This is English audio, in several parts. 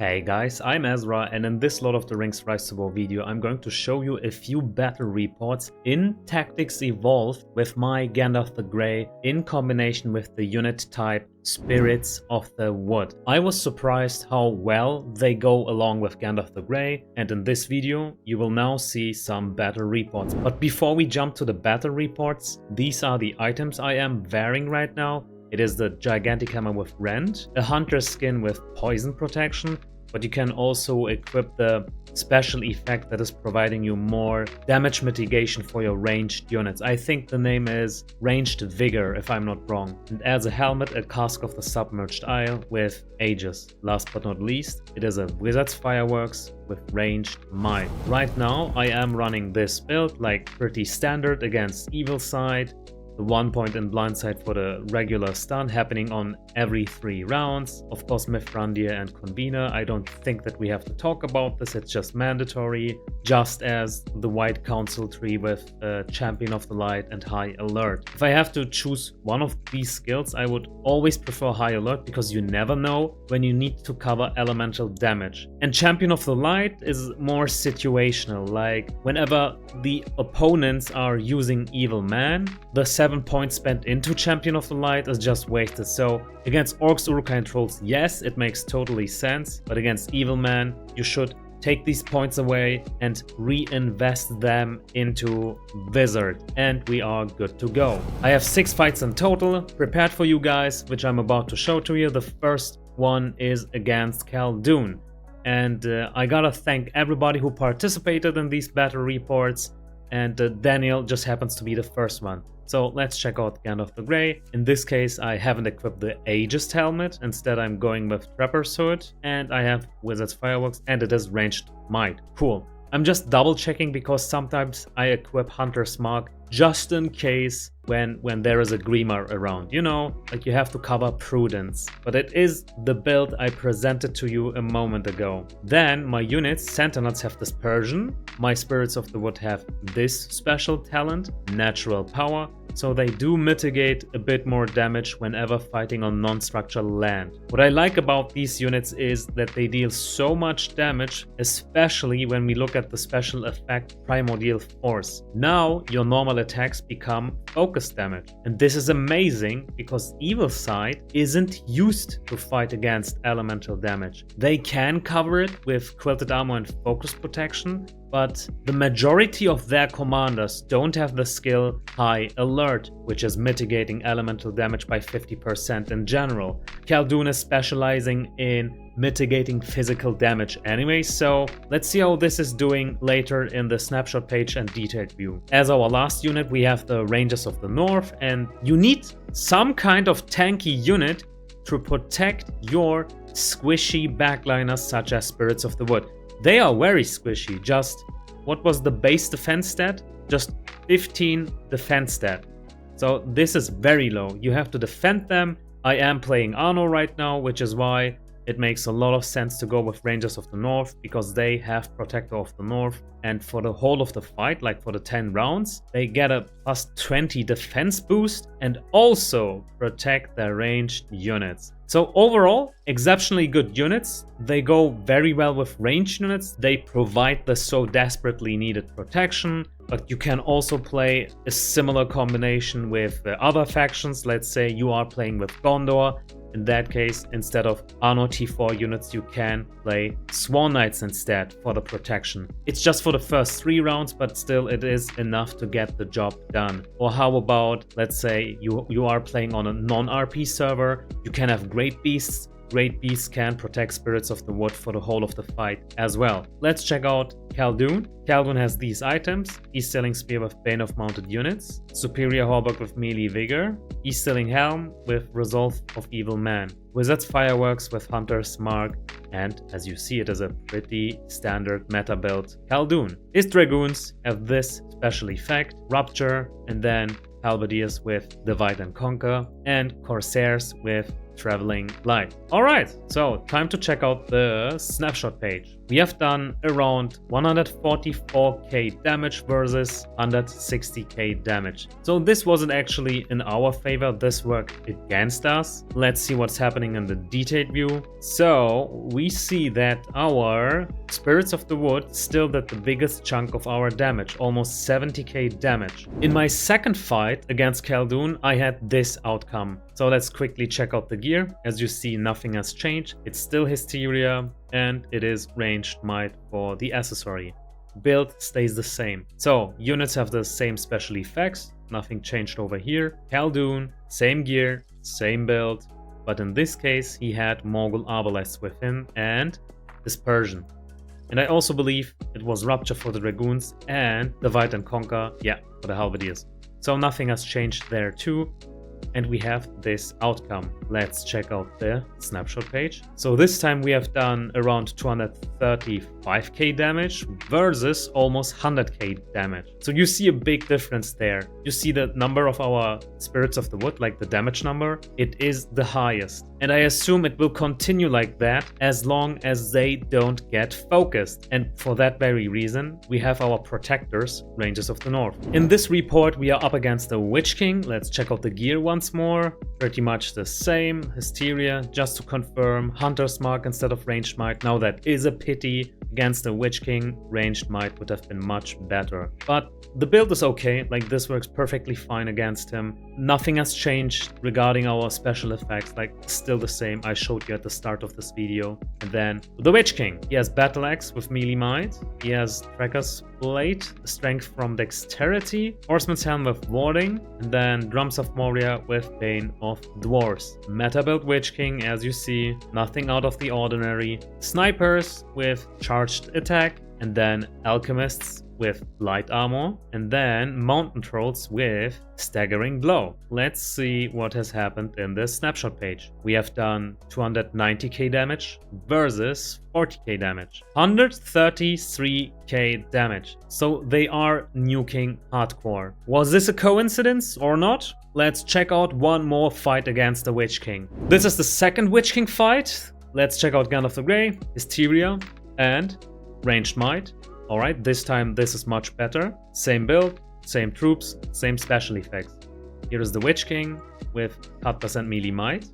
Hey guys, I'm Azra, and in this Lord of the Rings Rise to War video I'm going to show you a few battle reports in Tactics Evolved with my Gandalf the Grey in combination with the unit type Spirits of the Wood. I was surprised how well they go along with Gandalf the Grey, and in this video you will now see some battle reports. But before we jump to the battle reports, these are the items I am wearing right now. It is the gigantic hammer with rend, a hunter's skin with poison protection, but you can also equip the special effect that is providing you more damage mitigation for your ranged units. I think the name is Ranged Vigor, if I'm not wrong. And as a helmet, a Cask of the Submerged Isle with Aegis. Last but not least, it is a Wizard's Fireworks with Ranged Might. Right now, I am running this build, like pretty standard against Evil Side. The 1 point in blindside for the regular stun happening on every 3 rounds. Of course, Mithrandir and Convener. I don't think that we have to talk about this, it's just mandatory. Just as the White Council tree with Champion of the Light and High Alert. If I have to choose one of these skills, I would always prefer High Alert because you never know when you need to cover elemental damage. And Champion of the Light is more situational, like whenever the opponents are using Evil Man, the 7 points spent into Champion of the Light is just wasted. So against Orcs, Uruk-hai and Trolls, yes, it makes totally sense, but against Evil Man, you should take these points away and reinvest them into Wizard, and we are good to go. I have 6 fights in total prepared for you guys, which I'm about to show to you. The first one is against Khaldoon, and I gotta thank everybody who participated in these battle reports, and Daniel just happens to be the first one. So let's check out Gandalf the Grey. In this case, I haven't equipped the Aegis helmet. Instead, I'm going with Trapper's Hood, and I have Wizard's Fireworks, and it is Ranged Might. Cool. I'm just double checking because sometimes I equip Hunter's Mark just in case when there is a Grimoire around. You know, like you have to cover prudence. But it is the build I presented to you a moment ago. Then my units, Sentinels, have Dispersion. My Spirits of the Wood have this special talent, Natural Power. So they do mitigate a bit more damage whenever fighting on non-structural land. What I like about these units is that they deal so much damage, especially when we look at the special effect Primordial Force. Now your normal attacks become focus damage. And this is amazing because Evil Side isn't used to fight against elemental damage. They can cover it with Quilted Armor and Focus Protection, but the majority of their commanders don't have the skill High Alert, which is mitigating elemental damage by 50% in general. Khaldoon is specializing in mitigating physical damage anyway, so let's see how this is doing later in the snapshot page and detailed view. As our last unit, we have the Rangers of the North, and you need some kind of tanky unit to protect your squishy backliners such as Spirits of the Wood. They are very squishy. Just, what was the base defense stat? Just 15 defense stat. So this is very low. You have to defend them. I am playing Arno right now, which is why it makes a lot of sense to go with Rangers of the North, because they have Protector of the North, and for the whole of the fight, like for the 10 rounds, they get a plus 20 defense boost and also protect their ranged units. So overall, exceptionally good units. They go very well with ranged units. They provide the so desperately needed protection, but you can also play a similar combination with other factions. Let's say you are playing with Gondor. In that case, instead of Arno T4 units, you can play Sworn Knights instead for the protection. It's just for the first 3 rounds, but still it is enough to get the job done. Or how about, let's say you are playing on a non-RP server, you can have Great Beasts. Great Beasts can protect Spirits of the Wood for the whole of the fight as well. Let's check out Khaldoon. Khaldoon has these items: East-Sailing Spear with Bane of Mounted Units, Superior Hauberk with Melee Vigor, East-Sailing Helm with Resolve of Evil Man, Wizard's Fireworks with Hunter's Mark, and as you see, it is a pretty standard meta build Khaldoon. His Dragoons have this special effect, Rupture, and then Halberdiers with Divide and Conquer, and Corsairs with traveling light. Alright, so time to check out the snapshot page. We have done around 144k damage versus 160k damage. So this wasn't actually in our favor, this worked against us. Let's see what's happening in the detailed view. So we see that our Spirits of the Wood still did the biggest chunk of our damage, almost 70k damage. In my second fight against Khaldoon, I had this outcome. So let's quickly check out the gear. As you see, nothing has changed. It's still Hysteria and it is ranged might for the accessory. Build stays the same. So units have the same special effects. Nothing changed over here. Khaldoon, same gear, same build. But in this case, he had Morgul Arbalists with him and Dispersion. And I also believe it was Rupture for the Dragoons and Divide and Conquer, yeah, for the Halberdiers. So nothing has changed there too. And we have this outcome. Let's check out the snapshot page. So this time we have done around 235k damage versus almost 100k damage. So you see a big difference there. You see the number of our Spirits of the Wood, like the damage number, it is the highest. And I assume it will continue like that as long as they don't get focused. And for that very reason, we have our protectors, Rangers of the North. In this report, we are up against the Witch King. Let's check out the gear once more. Pretty much the same. Hysteria, just to confirm. Hunter's Mark instead of Ranged Might. Now that is a pity. Against the Witch King, Ranged Might would have been much better. But the build is okay, like this works perfectly fine against him. Nothing has changed regarding our special effects, like still the same I showed you at the start of this video. And then the Witch King, he has Battle Axe with melee might, he has Tracker's Blade, Strength from Dexterity, Horseman's Helm with Warding, and then Drums of Moria with Bane of Dwarves. Meta build Witch King, as you see, nothing out of the ordinary. Snipers with Charged Attack, and then Alchemists with Light Armor, and then Mountain Trolls with Staggering Blow. Let's see what has happened in this snapshot page. We have done 290k damage versus 40k damage. 133k damage. So they are nuking hardcore. Was this a coincidence or not? Let's check out one more fight against the Witch King. This is the second Witch King fight. Let's check out Gandalf the Grey, Hysteria, and Ranged Might. Alright, this time this is much better. Same build, same troops, same special effects. Here is the Witch King with Cutlass and Melee Might,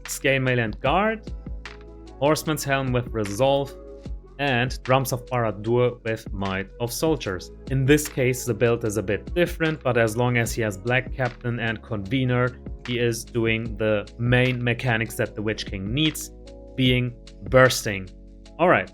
Scale Mail and Guard, Horseman's Helm with Resolve, and Drums of Barad-dûr with Might of Soldiers. In this case, the build is a bit different, but as long as he has Black Captain and Convener, he is doing the main mechanics that the Witch King needs, being bursting. Alright.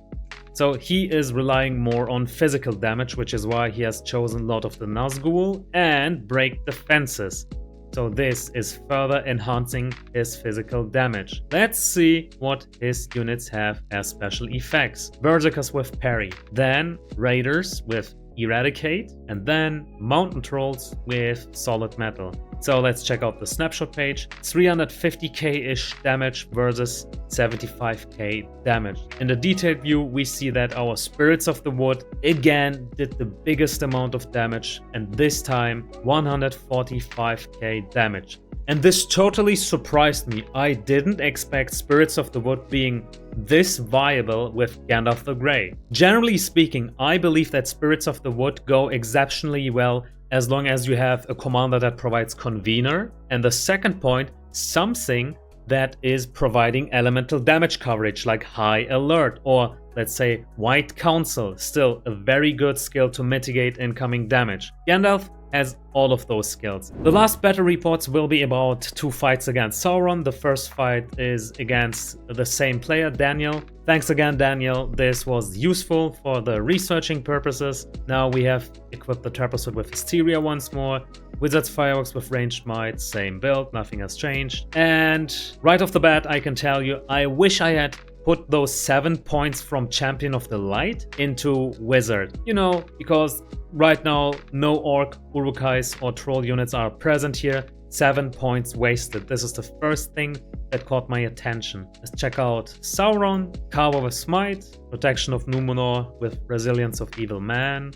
So he is relying more on physical damage, which is why he has chosen Lord of the Nazgul and Break Defenses. So this is further enhancing his physical damage. Let's see what his units have as special effects. Berserkers with Parry, then Raiders with Eradicate, and then Mountain Trolls with Solid Metal. So let's check out the snapshot page. 350k-ish damage versus 75k damage. In the detailed view, we see that our Spirits of the Wood again did the biggest amount of damage, and this time 145k damage. And this totally surprised me. I didn't expect Spirits of the Wood being this viable with Gandalf the Grey. Generally speaking, I believe that Spirits of the Wood go exceptionally well as long as you have a commander that provides Convener, and the second point, something that is providing elemental damage coverage like High Alert or let's say White Council, still a very good skill to mitigate incoming damage. Gandalf has all of those skills. The last battle reports will be about 2 fights against Sauron. The first fight is against the same player, Daniel. Thanks again, Daniel. This was useful for the researching purposes. Now we have equipped the Trapezoid with Hysteria once more. Wizard's Fireworks with Ranged Might, same build, nothing has changed. And right off the bat, I can tell you, I wish I had put those 7 points from Champion of the Light into Wizard. You know, because right now no Orc, Urukais or Troll units are present here. 7 points wasted. This is the first thing that caught my attention. Let's check out Sauron, Carver with Smite, Protection of Numenor with Resilience of Evil Man,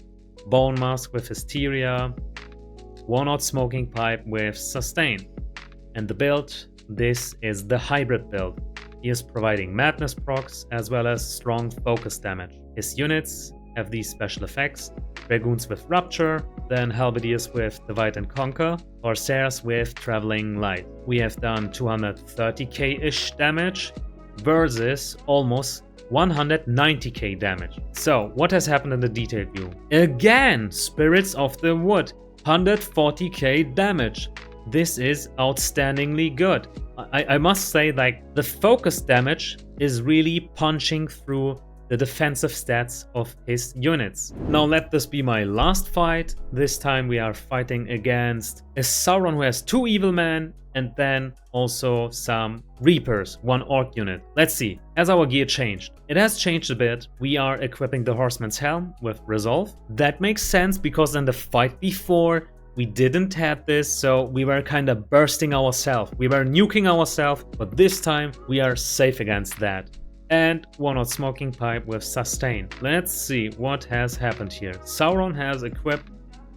Bone Mask with Hysteria, Worn Out Smoking Pipe with Sustain. And the build, this is the hybrid build. He is providing madness procs as well as strong focus damage. His units have these special effects: Dragoons with Rupture, then Halberdiers with Divide and Conquer, Corsairs with Traveling Light. We have done 230k-ish damage versus almost 190k damage. So, what has happened in the detailed view? Again, Spirits of the Wood, 140k damage. This is outstandingly good. I must say, like, the focus damage is really punching through the defensive stats of his units. Now let this be my last fight. This time we are fighting against a Sauron who has 2 evil men and then also some Reapers, 1 orc unit. Let's see, has our gear changed? It has changed a bit. We are equipping the Horseman's Helm with Resolve. That makes sense because in the fight before we didn't have this, so we were kind of bursting ourselves. We were nuking ourselves, but this time we are safe against that. And 1 Smoking Pipe with Sustain. Let's see what has happened here. Sauron has equipped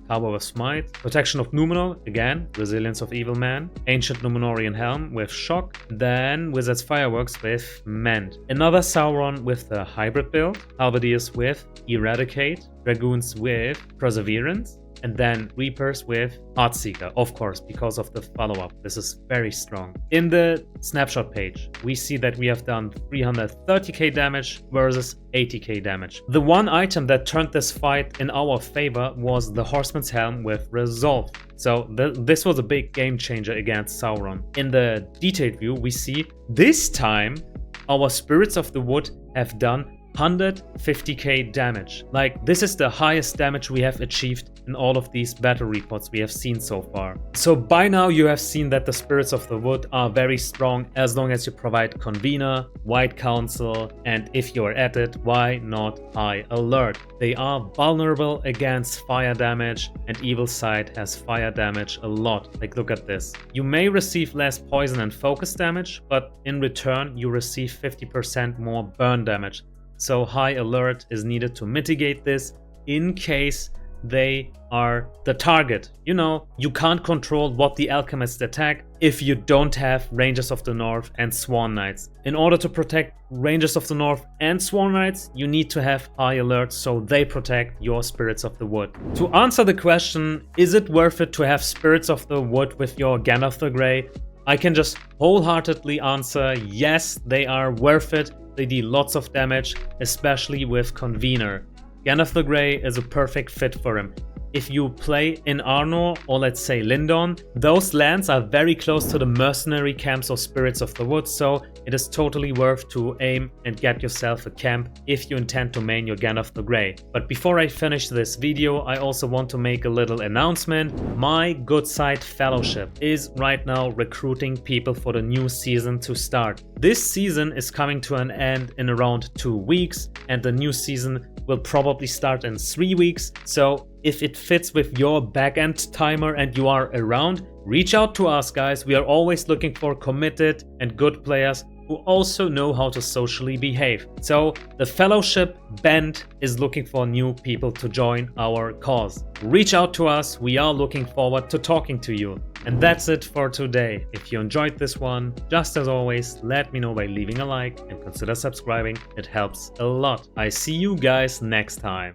Carver with Smite, Protection of Numenor, again, Resilience of Evil Man, Ancient Numenorian Helm with Shock, then Wizard's Fireworks with Mend. Another Sauron with the hybrid build, Halberdiers with Eradicate, Dragoons with Perseverance, and then Reapers with Heartseeker, of course, because of the follow-up. This is very strong. In the snapshot page, we see that we have done 330k damage versus 80k damage. The one item that turned this fight in our favor was the Horseman's Helm with Resolve. So this was a big game changer against Sauron. In the detailed view, we see this time our Spirits of the Wood have done 150k damage. Like, this is the highest damage we have achieved in all of these battle reports we have seen so far. So by now you have seen that the Spirits of the Wood are very strong as long as you provide Convener, White Council, and if you're at it, why not High Alert? They are vulnerable against fire damage, and Evil Side has fire damage a lot. Like, look at this. You may receive less poison and focus damage, but in return you receive 50% more burn damage. So High Alert is needed to mitigate this in case they are the target. You know, you can't control what the alchemists attack if you don't have Rangers of the North and Sworn Knights. In order to protect Rangers of the North and Sworn Knights, you need to have High Alert so they protect your Spirits of the Wood. To answer the question, is it worth it to have Spirits of the Wood with your Gandalf the Grey? I can just wholeheartedly answer yes, they are worth it. They deal lots of damage, especially with Convener. Gandalf the Grey is a perfect fit for him. If you play in Arnor or let's say Lindon, those lands are very close to the mercenary camps of Spirits of the Wood, so it is totally worth to aim and get yourself a camp if you intend to main your Gandalf the Grey. But before I finish this video, I also want to make a little announcement. My Good Side Fellowship is right now recruiting people for the new season to start. This season is coming to an end in around 2 weeks, and the new season will probably start in 3 weeks, so if it fits with your backend timer and you are around, reach out to us, guys. We are always looking for committed and good players who also know how to socially behave. So the Fellowship Band is looking for new people to join our cause. Reach out to us. We are looking forward to talking to you. And that's it for today. If you enjoyed this one, just as always, let me know by leaving a like and consider subscribing. It helps a lot. I see you guys next time.